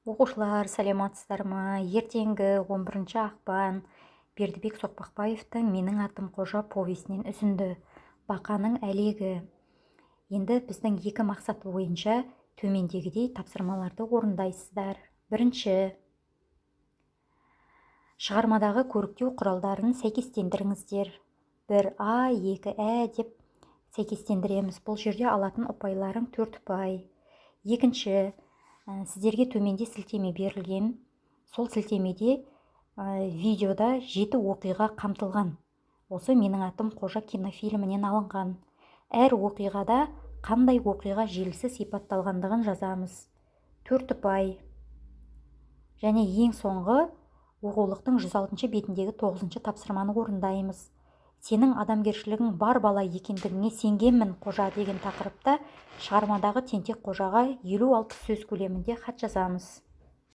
Оқушылар, сәлеметсіздер ма? Ертеңгі 11 ақпан Бердібек Соқпақбаевтың «Менің атым Қожа» повесінен үзінді. Бақаның әлегі. Енді біздің екі мақсат бойынша төмендегідей тапсырмаларды орындайсыздар. Бірінші, шығармадағы көріктеу құралдарын сәйкестендіріңіздер. 1А, 2Ә деп сәйкестендіреміз. Бұл жерде алатын ұпайларың 4 ұпай. Екінші, сіздерге төменде сілтеме берілген. Сол сілтемеде видеода 7 оқиға қамтылған. Осы «Менің атым Қожа» кинофильмінен алынған. Әр оқиғада қандай оқиға желісі сипатталғандығын жазамыз. 4 ұпай. Және ең соңғы оқулықтың 106 бетіндегі 9 тапсырманы орындаймыз. Сенің адамгершілігің бар бала екендігіңе сенгенмін, Қожа деген тақырыпта шығармадағы тентек қожаға 50-60 сөз көлемінде хат жазамыз.